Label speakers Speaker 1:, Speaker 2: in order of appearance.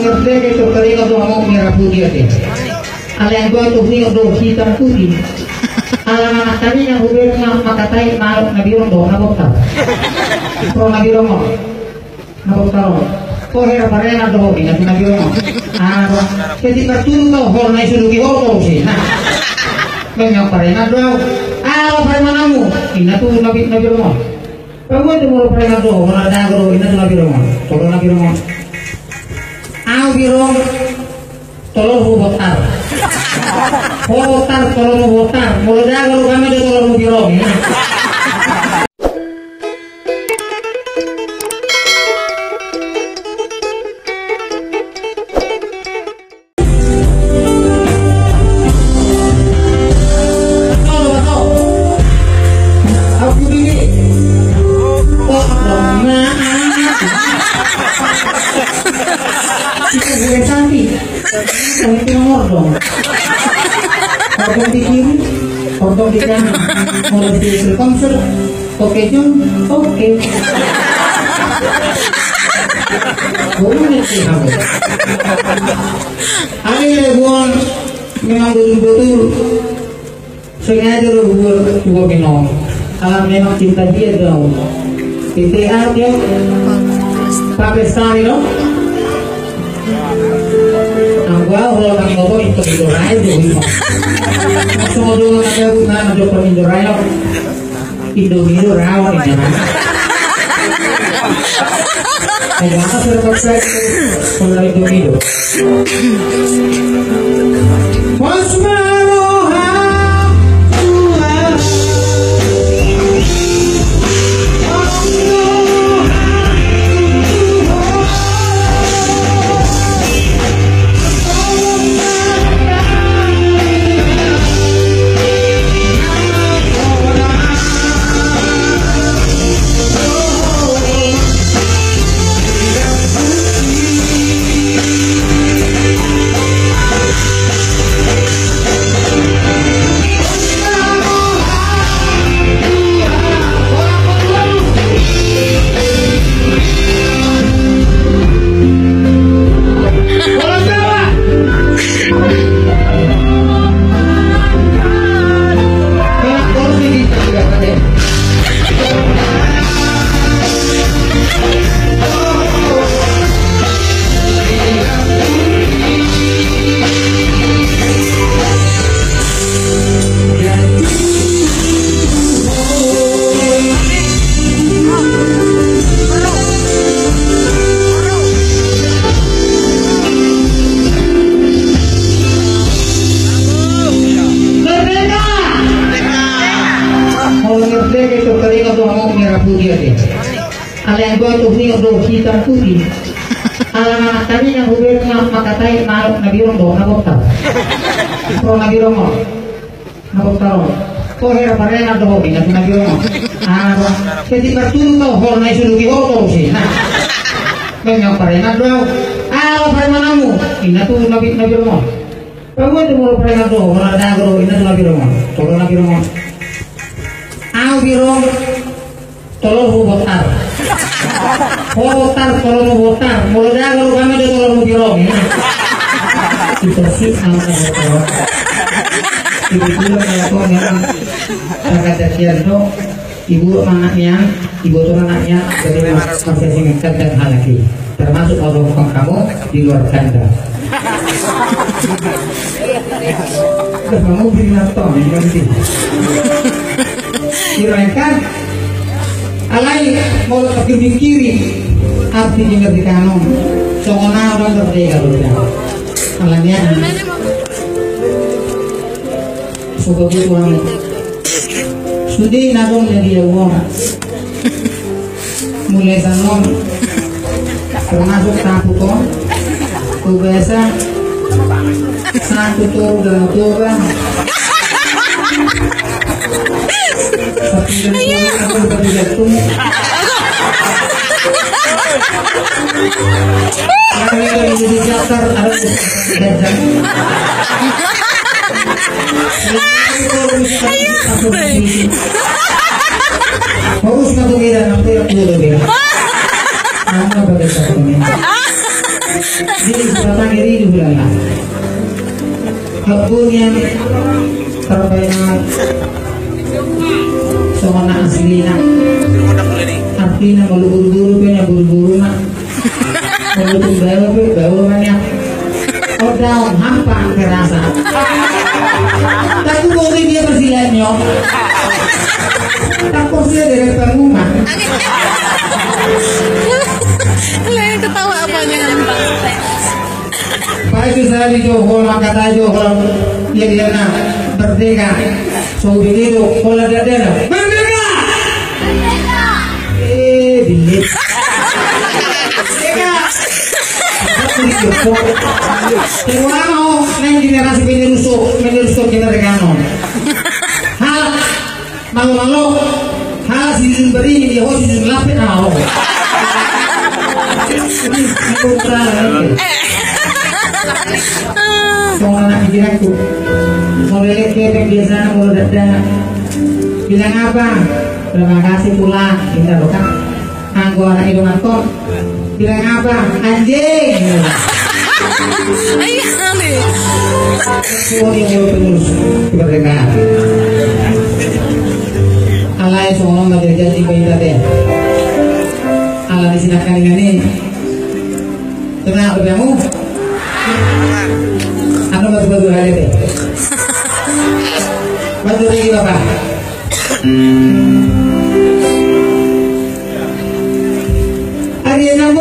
Speaker 1: ngerti itu kali kau mau merah putih aja. Alian gua tuh nih udah hitam putih. Alang tadi yang hubir mata tai malu nabi orang doa nabok tak. Pro nabi orang nabok tahu. Kau hera parena doa ini nabi orang. Ketika turun tuh hor naik sudah kihor sih. Nah, banyak parena doa. Parena namu. Ini tuh nabi orang. Kamu itu mau parena doa. Mana ada guru ini tuh nabi orang. Tolong nabi orang. Birong tolong botar tolong botar mulai kalau kami dia tolong birong ya. Ordong di kiri, ordong di kanan, mulai di konser, oke Jun, oke. Boleh sih kamu. Akhirnya buan memang betul-betul sengaja gua minum. Kalau memang cinta dia dong. PTA dia pakai sekali loh. Gua kalau kami ngobrol itu aja dulu. Semua dulu ada Indo Raya. Indo rawan ini. Ada apa terpaksa kalau Indo. Alian gua tuh nih udah hitam putih. Alang tadi yang hubir mata tai malu nabi orang doa nabok tak. Pro nabi orang nabok tahu. Kau hera parena doa ini nabi orang. Ketika turun tuh hor naik sudah kihor sih. Nah, banyak parena doa. Parena namu. Ini tuh nabi orang. Kamu itu mau parena doa. Mana ada guru ini tuh nabi orang. Tolong nabi orang. Birong tolong botar tolong botar mulai kalau kami dia tolong birong ya. Kita sih sama botar ibu kalau memang agak Tiarno ibu anaknya dari masing-masing nekat dan halaki termasuk kalau kamu di luar kanda. Kamu beri laptop nanti kirakan alai mau pakai di kiri artinya di kanan soalnya orang berbeda kalau alanya suka kurang studi nabung jadi uang mulai sanon termasuk taputon biasa satu tur dan coba aku berjatuh di Jatar harus harus satu kira nanti aku lebih apa pada saat ini jadi kebun yang terbayang sama asli nak artinya kalau buru-buru punya buru-buru nak kalau tuh bawa banyak udah hampa kerasa tapi boleh dia bersilanya tak posnya dari pengumuman
Speaker 2: Kalian ketawa apanya kan Pak?
Speaker 1: Pak itu saya di Johor kata Johor ya dia nak merdeka so begitu kalau ada merdeka bilik merdeka Teruano neng generasi penerus kemerdekaan hal malu hal season beri dia host season 8 mau Soal anak pikiranku mulai kepek biasa mulai dada bilang apa terima kasih pulang kita bukan anggo anak hidungan kok bilang apa anjing
Speaker 2: Ayah nih.
Speaker 1: semua yang penerus kemerdekaan alay soalnya nggak jadi pindah deh ala disinakan ini tenang bertemu aku batu-batu hari deh batu lagi bapak hari yang